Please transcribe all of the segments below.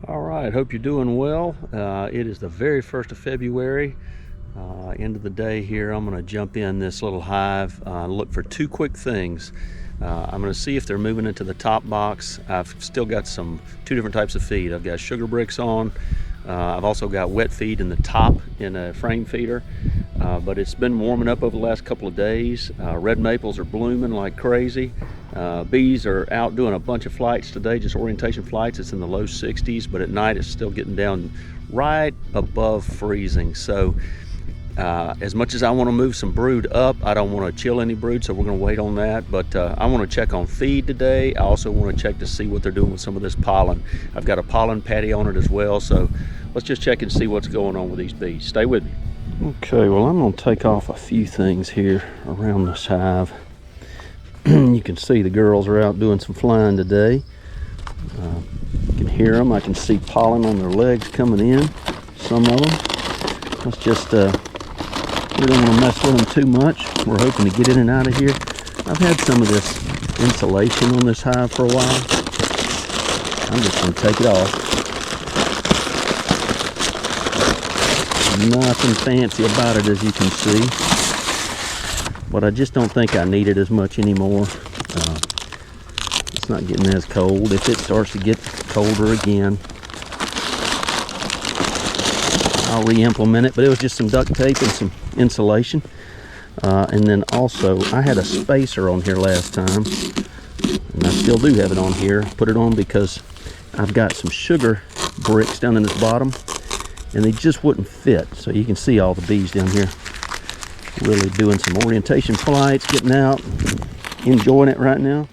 All right, hope you're doing well. It is the very 1st of February. End of the day here. I'm going to jump in this little hive, look for two quick things. I'm going to see if they're moving into the top box. I've still got two different types of feed. I've got sugar bricks on. I've also got wet feed in the top in a frame feeder. But it's been warming up over the last couple of days. Red maples are blooming like crazy. Bees are out doing a bunch of flights today, just orientation flights. It's in the low 60s, but at night it's still getting down right above freezing. So as much as I want to move some brood up, I don't want to chill any brood, so we're going to wait on that. But I want to check on feed today. I also want to check to see what they're doing with some of this pollen. I've got a pollen patty on it as well, so let's just check and see what's going on with these bees. Stay with me. Okay, well, I'm going to take off a few things here around this hive. You can see the girls are out doing some flying today. You can hear them. I can see pollen on their legs coming in, some of them. Let's just, we don't want to mess with them too much. We're hoping to get in and out of here. I've had some of this insulation on this hive for a while. I'm just going to take it off. Nothing fancy about it, as you can see, but I just don't think I need it as much anymore. It's not getting as cold. If it starts to get colder again, I'll re-implement it, but it was just some duct tape and some insulation. And then also I had a spacer on here last time, and I still do have it on here. Put it on because I've got some sugar bricks down in this bottom, and they just wouldn't fit. So you can see all the bees down here really doing some orientation flights, getting out, enjoying it right now.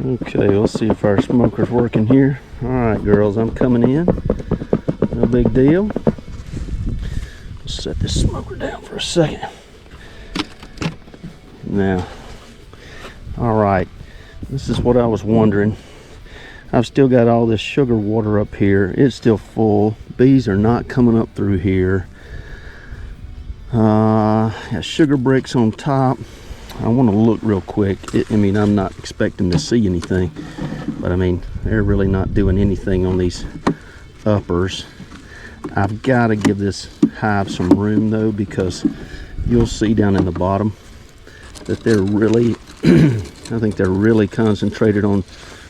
Okay, let's see if our smoker's working here. All right, girls, I'm coming in. No big deal. Let's set this smoker down for a second. Now, all right, this is what I was wondering. I've still got all this sugar water up here. It's still full. Bees are not coming up through here. Got sugar bricks on top. I want to look real quick. I mean, I'm not expecting to see anything, but I mean, they're really not doing anything on these uppers. I've got to give this hive some room though, because you'll see down in the bottom that they're really, I think they're really concentrated on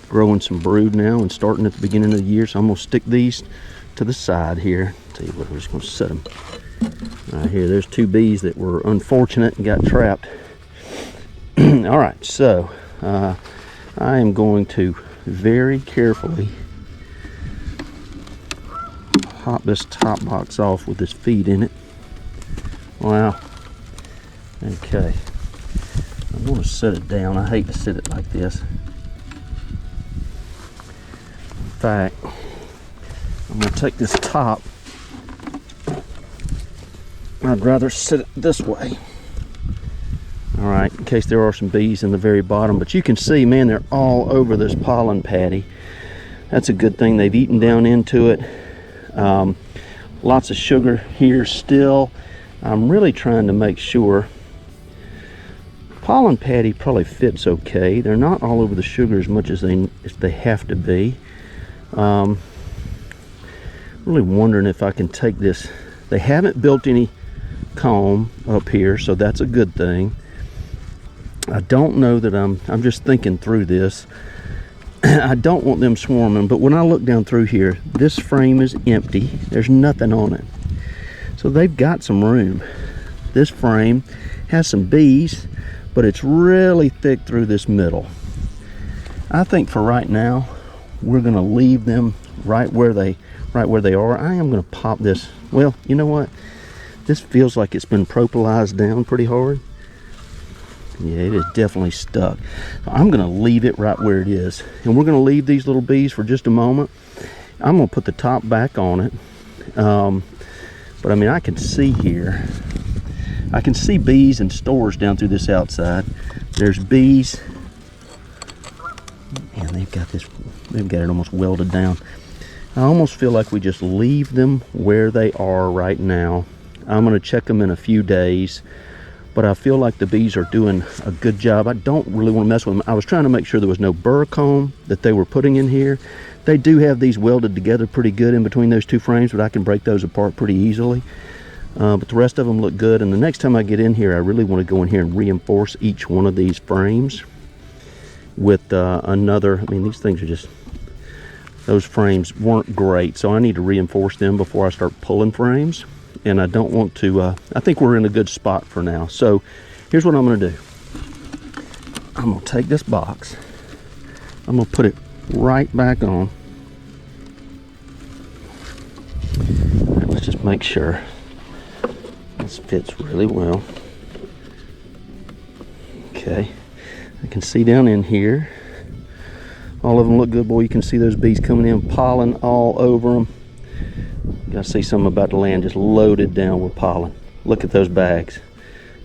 growing some brood now and starting at the beginning of the year. So I'm going to stick these to the side here. Tell you what, we're just going to set them right here. There's two bees that were unfortunate and got trapped. All right, so I am going to very carefully pop this top box off with this feed in it. Wow. Okay. I'm going to set it down. I hate to set it like this. In fact, I'm going to take this top. I'd rather sit it this way. All right, in case there are some bees in the very bottom. But you can see, man, they're all over this pollen patty. That's a good thing. They've eaten down into it. Lots of sugar here still. I'm really trying to make sure. Pollen patty probably fits okay. They're not all over the sugar as much as they have to be. Really wondering if I can take this. They haven't built any comb up here, so that's a good thing. I don't know that I'm just thinking through this. I don't want them swarming, but when I look down through here, this frame is empty. There's nothing on it. So they've got some room. This frame has some bees, but it's really thick through this middle. I think for right now, we're gonna leave them right where they are. I am gonna pop this. Well, you know what? This feels like it's been propylized down pretty hard. Yeah, it is definitely stuck. I'm going to leave it right where it is. And we're going to leave these little bees for just a moment. I'm going to put the top back on it. But I mean, I can see here. I can see bees and stores down through this outside. There's bees. And they've got it almost welded down. I almost feel like we just leave them where they are right now. I'm going to check them in a few days. But I feel like the bees are doing a good job. I don't really want to mess with them. I was trying to make sure there was no burr comb that they were putting in here. They do have these welded together pretty good in between those two frames, but I can break those apart pretty easily. But the rest of them look good, and the next time I get in here, I really want to go in here and reinforce each one of these frames with another. I mean, these things are just, those frames weren't great, so I need to reinforce them before I start pulling frames. And I don't want to, I think we're in a good spot for now. So here's what I'm going to do. I'm going to take this box, I'm going to put it right back on. Right, let's just make sure this fits really well. Okay, I can see down in here, all of them look good. Boy, you can see those bees coming in, pollen all over them. I see some about to land just loaded down with pollen. Look at those bags.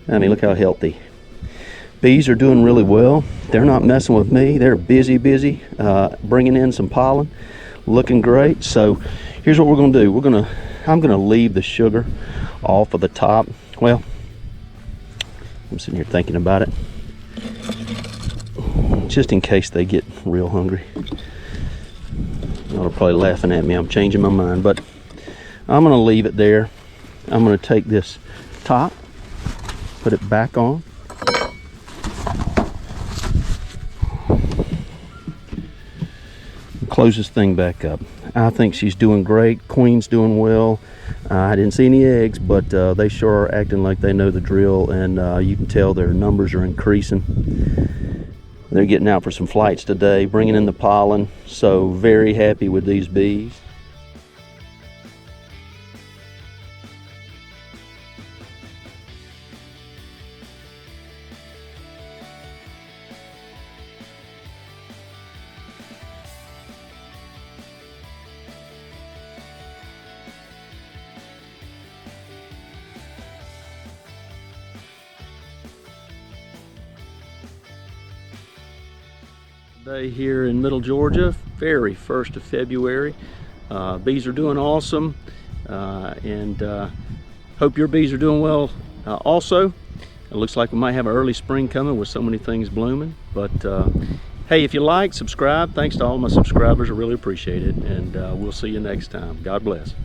I mean, look how healthy. Bees are doing really well. They're not messing with me. They're busy bringing in some pollen, looking great. So here's what we're going to do. I'm going to leave the sugar off of the top. Well, I'm sitting here thinking about it, just in case they get real hungry. They're probably laughing at me. I'm changing my mind, but I'm going to leave it there. I'm going to take this top, put it back on. Close this thing back up. I think she's doing great. Queen's doing well. I didn't see any eggs, but they sure are acting like they know the drill, and you can tell their numbers are increasing. They're getting out for some flights today, bringing in the pollen, so very happy with these bees. Day here in Middle Georgia, very 1st of February. Bees are doing awesome, and hope your bees are doing well also. It looks like we might have an early spring coming with so many things blooming, but hey, if you like, subscribe. Thanks to all my subscribers, I really appreciate it, and we'll see you next time. God bless.